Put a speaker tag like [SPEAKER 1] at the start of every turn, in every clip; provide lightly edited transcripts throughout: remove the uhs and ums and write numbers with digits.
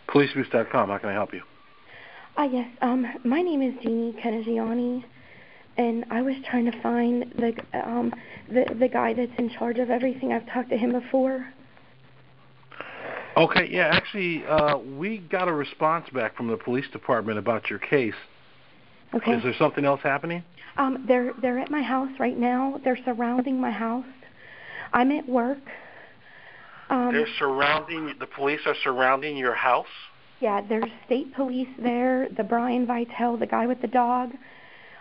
[SPEAKER 1] PoliceBoost.com. How can I help you?
[SPEAKER 2] Yes. My name is Jeannie Kenagiani, and I was trying to find the guy that's in charge of everything. I've talked to him before.
[SPEAKER 1] Okay, yeah, actually, we got a response back from the police department about your case.
[SPEAKER 2] Okay.
[SPEAKER 1] Is there something else happening?
[SPEAKER 2] They're at my house right now. They're surrounding my house. I'm at work.
[SPEAKER 1] The police are surrounding your house?
[SPEAKER 2] Yeah, there's state police there, the Brian Vitale, the guy with the dog.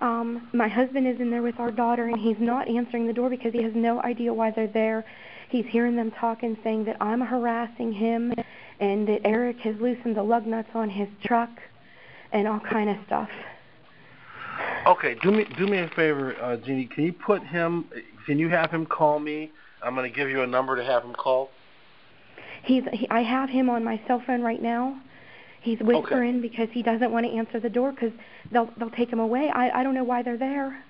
[SPEAKER 2] My husband is in there with our daughter, and he's not answering the door because he has no idea why they're there. He's hearing them talking, saying that I'm harassing him and that Eric has loosened the lug nuts on his truck and all kind of stuff.
[SPEAKER 1] Okay, do me a favor, Jeannie. Can you have him call me? I'm going to give you a number to have him call.
[SPEAKER 2] I have him on my cell phone right now. He's whispering because he doesn't want to answer the door because they'll take him away. I don't know why they're there.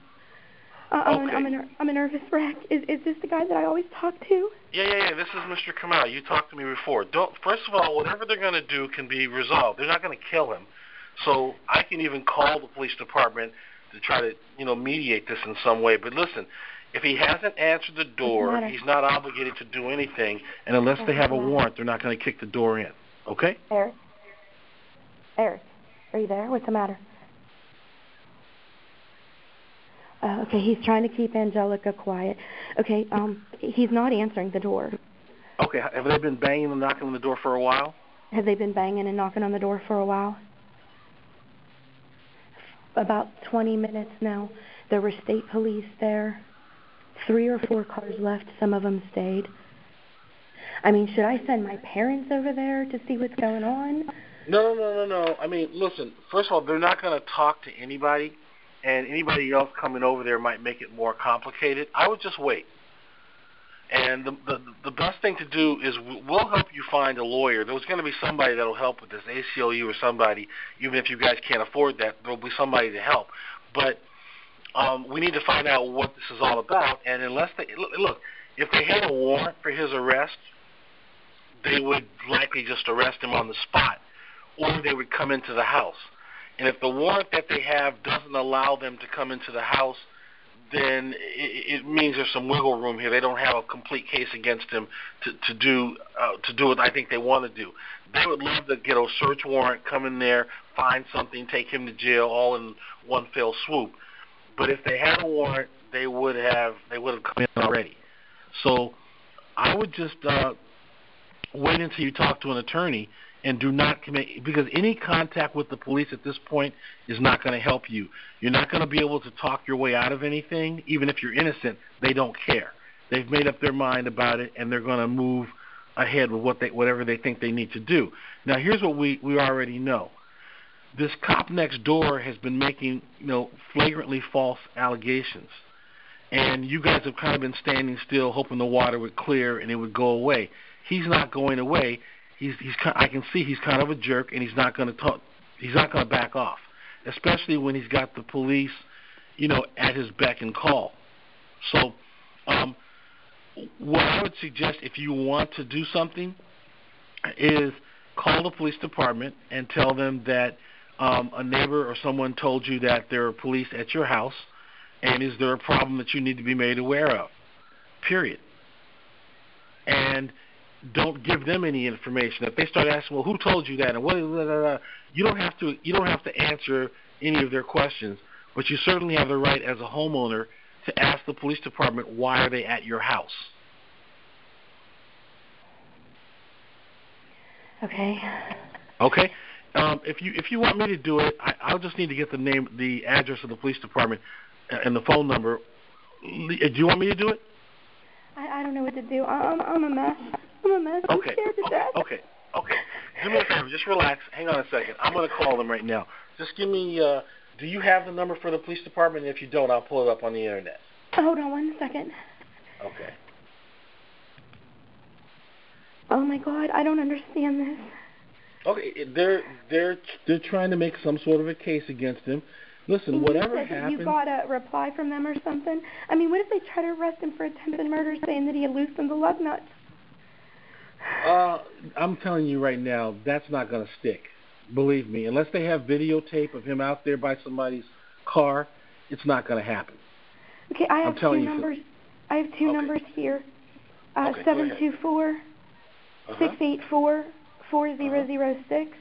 [SPEAKER 2] I'm a nervous wreck. Is this the guy that I always talk to?
[SPEAKER 1] Yeah. This is Mr. Kamal. You talked to me before. First of all, whatever they're going to do can be resolved. They're not going to kill him. So I can even call the police department to try to, mediate this in some way. But listen, if he hasn't answered the door, he's not obligated to do anything. And unless they have a warrant, they're not going to kick the door in. Okay?
[SPEAKER 2] Eric, are you there? What's the matter? Okay, he's trying to keep Angelica quiet. Okay, he's not answering the door.
[SPEAKER 1] Okay, have they been banging and knocking on the door for a while?
[SPEAKER 2] Have they been banging and knocking on the door for a while? About 20 minutes now. There were state police there. 3 or 4 cars left. Some of them stayed. I mean, should I send my parents over there to see what's going on?
[SPEAKER 1] No. I mean, listen, first of all, they're not going to talk to anybody, and anybody else coming over there might make it more complicated. I would just wait. And the best thing to do is we'll help you find a lawyer. There's going to be somebody that will help with this, ACLU or somebody. Even if you guys can't afford that, there will be somebody to help. But we need to find out what this is all about. And unless if they had a warrant for his arrest, they would likely just arrest him on the spot, or they would come into the house. And if the warrant that they have doesn't allow them to come into the house, then it means there's some wiggle room here. They don't have a complete case against him to do what I think they want to do. They would love to get a search warrant, come in there, find something, take him to jail, all in one fell swoop. But if they had a warrant, they would have come in already. So I would just wait until you talk to an attorney and do not commit, because any contact with the police at this point is not going to help you. You're not going to be able to talk your way out of anything. Even if you're innocent, they don't care. They've made up their mind about it, and they're going to move ahead with whatever they think they need to do. Now, here's what we already know. This cop next door has been making, flagrantly false allegations. And you guys have kind of been standing still, hoping the water would clear and it would go away. He's not going away. I can see he's kind of a jerk, and he's not going to talk. He's not going to back off, especially when he's got the police, at his beck and call. So, what I would suggest, if you want to do something, is call the police department and tell them that a neighbor or someone told you that there are police at your house, and is there a problem that you need to be made aware of? Period. And don't give them any information. If they start asking, well, who told you that, and what, you don't have to answer any of their questions, but you certainly have the right as a homeowner to ask the police department, why are they at your house?
[SPEAKER 2] Okay.
[SPEAKER 1] Okay. If you want me to do it, I'll just need to get the address of the police department and the phone number. Do you want me to do it?
[SPEAKER 2] I don't know what to do. I'm a mess. I'm
[SPEAKER 1] Okay.
[SPEAKER 2] scared to death.
[SPEAKER 1] Okay. Do me a favor. Just relax. Hang on a second. I'm going to call them right now. Just give me. Do you have the number for the police department? If you don't, I'll pull it up on the internet.
[SPEAKER 2] Hold on 1 second.
[SPEAKER 1] Okay.
[SPEAKER 2] Oh my God, I don't understand this.
[SPEAKER 1] Okay, they're trying to make some sort of a case against him. Listen, whatever happens.
[SPEAKER 2] You got a reply from them or something? I mean, what if they try to arrest him for attempted murder, saying that he had loosened the lug nuts?
[SPEAKER 1] I'm telling you right now, that's not going to stick. Believe me, unless they have videotape of him out there by somebody's car, it's not going to happen.
[SPEAKER 2] Okay, I have two
[SPEAKER 1] you.
[SPEAKER 2] numbers. I have two numbers here.
[SPEAKER 1] Okay,
[SPEAKER 2] 724 684 4006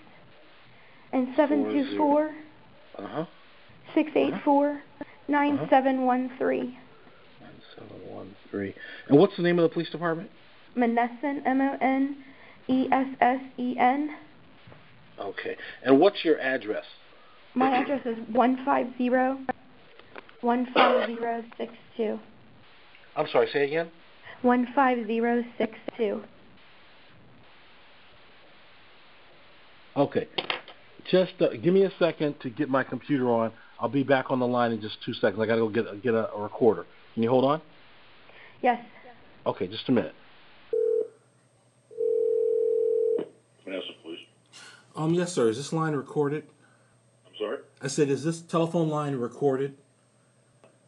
[SPEAKER 2] and 724 684 9713.
[SPEAKER 1] 9713. And what's the name of the police department?
[SPEAKER 2] Monessen, Monnessen.
[SPEAKER 1] Okay. And what's your address?
[SPEAKER 2] My address is 15062.
[SPEAKER 1] I'm sorry, say again?
[SPEAKER 2] 15062.
[SPEAKER 1] Okay. Just give me a second to get my computer on. I'll be back on the line in just 2 seconds. I got to go get a recorder. Can you hold on?
[SPEAKER 2] Yes.
[SPEAKER 1] Okay, just a minute.
[SPEAKER 3] Vanessa, please.
[SPEAKER 4] Yes, sir. Is this line recorded?
[SPEAKER 3] I'm sorry?
[SPEAKER 4] I said, is this telephone line recorded?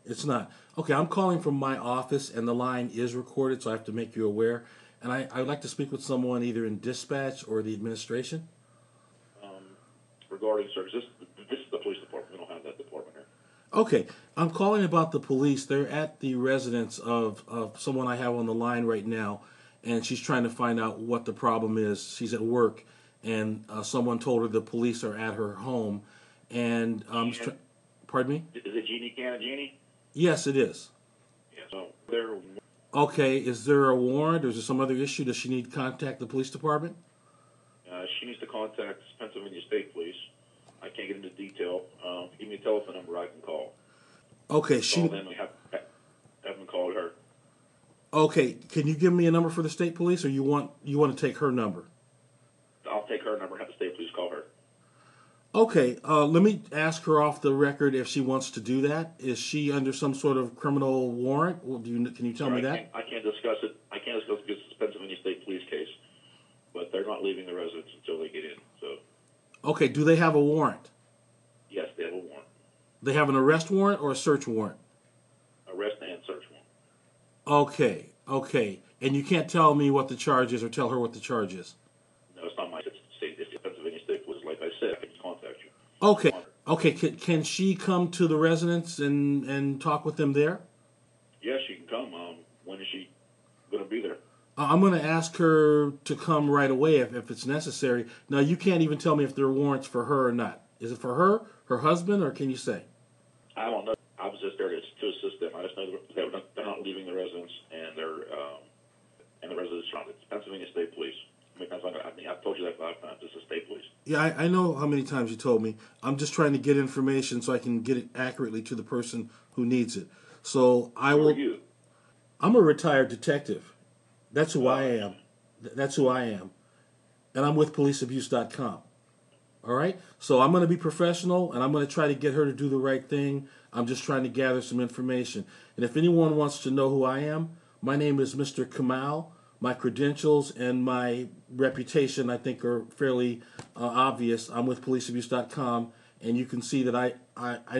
[SPEAKER 4] It's not. Okay, I'm calling from my office, and the line is recorded, so I have to make you aware. And I would like to speak with someone either in dispatch or the administration.
[SPEAKER 3] Regarding, sir, this is the police department. We don't have that department here.
[SPEAKER 4] Okay, I'm calling about the police. They're at the residence of someone I have on the line right now, and she's trying to find out what the problem is. She's at work, and someone told her the police are at her home. And pardon me?
[SPEAKER 3] Is it Jeannie Cannon, Jeannie?
[SPEAKER 4] Yes, it is.
[SPEAKER 3] Yeah, so they're...
[SPEAKER 4] Okay, is there a warrant, or is there some other issue? Does she need to contact the police department?
[SPEAKER 3] She needs to contact Pennsylvania State Police. I can't get into detail. Give me a telephone number I can call.
[SPEAKER 4] Okay,
[SPEAKER 3] Call them and have them call her.
[SPEAKER 4] Okay, can you give me a number for the state police, or you want to take her number?
[SPEAKER 3] I'll take her number and have the state police call her.
[SPEAKER 4] Okay, let me ask her off the record if she wants to do that. Is she under some sort of criminal warrant? Well, can you tell me that?
[SPEAKER 3] I can't discuss it. I can't discuss it because it's a Pennsylvania State Police case. But they're not leaving the residence until they get in. So.
[SPEAKER 4] Okay, do they have a warrant?
[SPEAKER 3] Yes, they have a warrant.
[SPEAKER 4] They have an arrest warrant or a search warrant?
[SPEAKER 3] Arrest and search warrant.
[SPEAKER 4] Okay. And you can't tell me what the charge is or tell her what the charge is?
[SPEAKER 3] No, it's not my state. It's the Pennsylvania State Police. Like I said, I can contact you.
[SPEAKER 4] Okay. Can she come to the residence and talk with them there?
[SPEAKER 3] Yes, she can come. When is she going to be there?
[SPEAKER 4] I'm going to ask her to come right away if it's necessary. Now, you can't even tell me if there are warrants for her or not. Is it for her husband, or can you say?
[SPEAKER 3] I don't know. I was just there to assist them. I just know they're not leaving the residence, and the residence surrounded. It's Pennsylvania State Police. I think I've told you that 5 times. It's the state police.
[SPEAKER 4] Yeah, I know how many times you told me. I'm just trying to get information so I can get it accurately to the person who needs it. So
[SPEAKER 3] Who are you?
[SPEAKER 4] I'm a retired detective. That's who I am. That's who I am. And I'm with policeabuse.com. All right? So I'm going to be professional, and I'm going to try to get her to do the right thing. I'm just trying to gather some information. And if anyone wants to know who I am, my name is Mr. Kamal. My credentials and my reputation, I think, are fairly obvious. I'm with policeabuse.com, and you can see that I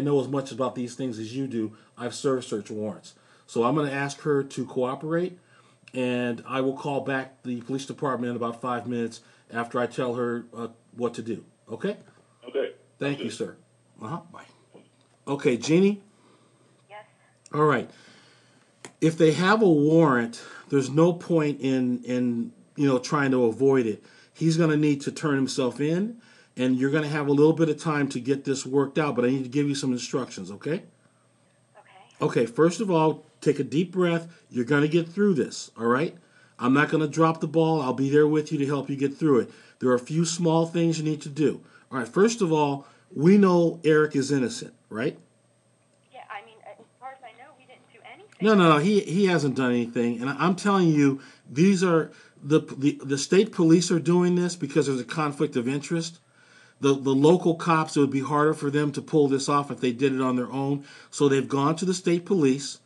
[SPEAKER 4] know as much about these things as you do. I've served search warrants. So I'm going to ask her to cooperate, and I will call back the police department in about 5 minutes after I tell her what to do. Okay?
[SPEAKER 3] Okay.
[SPEAKER 4] Thank you, sir. Bye. Okay, Jeannie?
[SPEAKER 2] Yes.
[SPEAKER 4] All right. If they have a warrant, there's no point in trying to avoid it. He's going to need to turn himself in, and you're going to have a little bit of time to get this worked out, but I need to give you some instructions, okay? Okay, first of all, take a deep breath. You're going to get through this, all right? I'm not going to drop the ball. I'll be there with you to help you get through it. There are a few small things you need to do. All right, first of all, we know Eric is innocent, right?
[SPEAKER 2] Yeah, I mean, as far as I know, we didn't do anything.
[SPEAKER 4] No, he hasn't done anything. And I'm telling you, these are the state police are doing this because there's a conflict of interest. The local cops, it would be harder for them to pull this off if they did it on their own. So they've gone to the state police.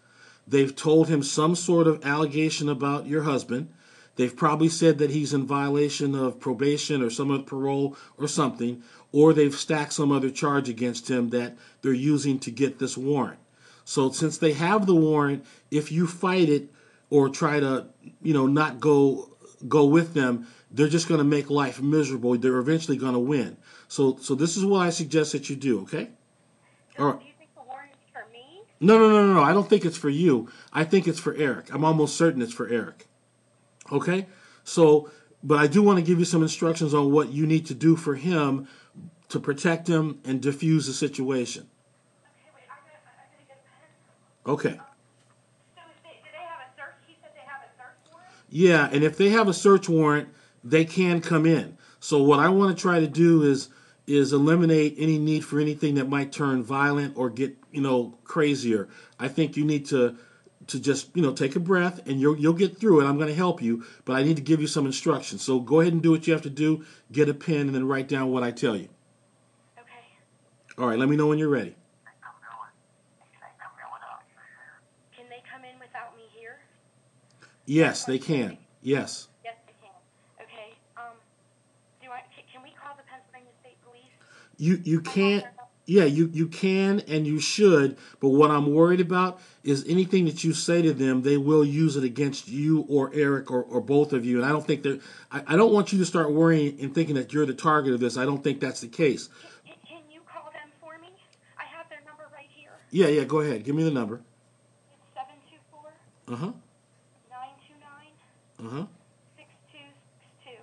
[SPEAKER 4] They've told him some sort of allegation about your husband. They've probably said that he's in violation of probation or some other parole or something, or they've stacked some other charge against him that they're using to get this warrant. So since they have the warrant, if you fight it or try to, not go go with them, they're just going to make life miserable. They're eventually going to win. So this is what I suggest that you do, okay?
[SPEAKER 2] So
[SPEAKER 4] All right.
[SPEAKER 2] do you think the warrant is for me?
[SPEAKER 4] No. I don't think it's for you. I think it's for Eric. I'm almost certain it's for Eric. Okay? So, but I do want to give you some instructions on what you need to do for him to protect him and diffuse the situation.
[SPEAKER 2] Okay, wait, I gotta get a pen.
[SPEAKER 4] Okay.
[SPEAKER 2] So do they have a search? He said they have a search warrant?
[SPEAKER 4] Yeah, and if they have a search warrant, they can come in. So what I want to try to do is eliminate any need for anything that might turn violent or get, crazier. I think you need to just, take a breath and you'll get through it. I'm going to help you, but I need to give you some instructions. So go ahead and do what you have to do. Get a pen and then write down what I tell you.
[SPEAKER 2] Okay.
[SPEAKER 4] All right, let me know when you're ready.
[SPEAKER 2] Can they come in without me here?
[SPEAKER 4] Yes, they can. Yes.
[SPEAKER 2] Yes, they can. Okay. Can we call the Pennsylvania State Police?
[SPEAKER 4] You can't. Yeah, you can and you should, but what I'm worried about is anything that you say to them, they will use it against you or Eric or both of you. And I don't think I don't want you to start worrying and thinking that you're the target of this. I don't think that's the case.
[SPEAKER 2] Can you call them for me? I have their number right here.
[SPEAKER 4] Yeah, go ahead. Give me the number.
[SPEAKER 2] It's 724
[SPEAKER 4] Uh-huh.
[SPEAKER 2] 929
[SPEAKER 4] Uh-huh.
[SPEAKER 2] 6262.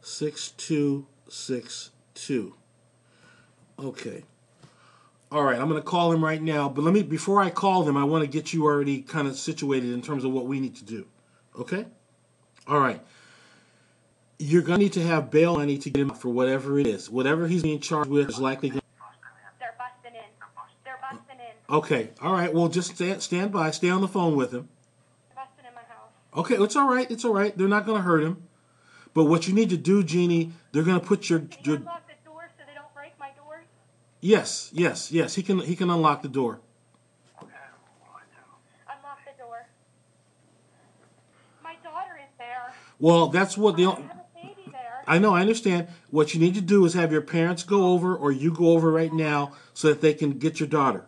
[SPEAKER 4] 6262. Okay. All right, I'm going to call him right now, but before I call them, I want to get you already kind of situated in terms of what we need to do. Okay? All right. You're going to need to have bail money to get him out for whatever it is. Whatever he's being charged with is likely going to...
[SPEAKER 2] They're busting in. They're busting in.
[SPEAKER 4] Okay. All right. Well, just stand by. Stay on the phone with him.
[SPEAKER 2] They're busting in my house.
[SPEAKER 4] Okay, it's all right. It's all right. They're not going to hurt him. But what you need to do, Jeannie, they're going to put your...
[SPEAKER 2] Can you unlock the door so they don't break my door?
[SPEAKER 4] Yes. He can unlock the door.
[SPEAKER 2] Unlock the door. My daughter is there.
[SPEAKER 4] Well, that's what
[SPEAKER 2] I have a baby there.
[SPEAKER 4] I know, I understand. What you need to do is have your parents go over or you go over right now so that they can get your daughter.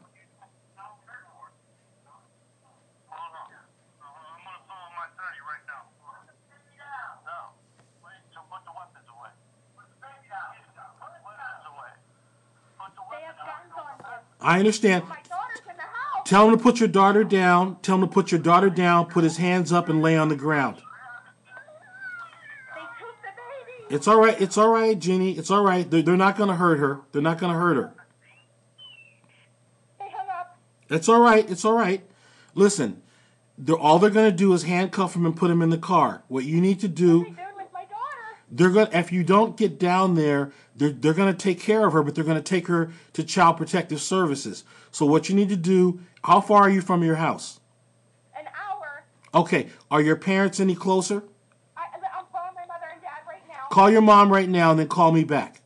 [SPEAKER 2] They have guns on them.
[SPEAKER 4] I understand.
[SPEAKER 2] My daughter's in the house.
[SPEAKER 4] Tell him to put your daughter down. Tell him to put your daughter down, put his hands up, and lay on the ground.
[SPEAKER 2] They took the baby.
[SPEAKER 4] It's all right. It's all right, Jeannie. It's all right. They're not going to hurt her. They're not going to hurt her.
[SPEAKER 2] They hung up.
[SPEAKER 4] It's all right. It's all right. Listen, all they're going to do is handcuff him and put him in the car. What you need to do...
[SPEAKER 2] What are they doing with my daughter?
[SPEAKER 4] They're going. If you don't get down there, they're going to take care of her, but they're going to take her to Child Protective Services. So what you need to do? How far are you from your house?
[SPEAKER 2] An hour.
[SPEAKER 4] Okay. Are your parents any closer?
[SPEAKER 2] I'm calling my mother and dad right now.
[SPEAKER 4] Call your mom right now and then call me back.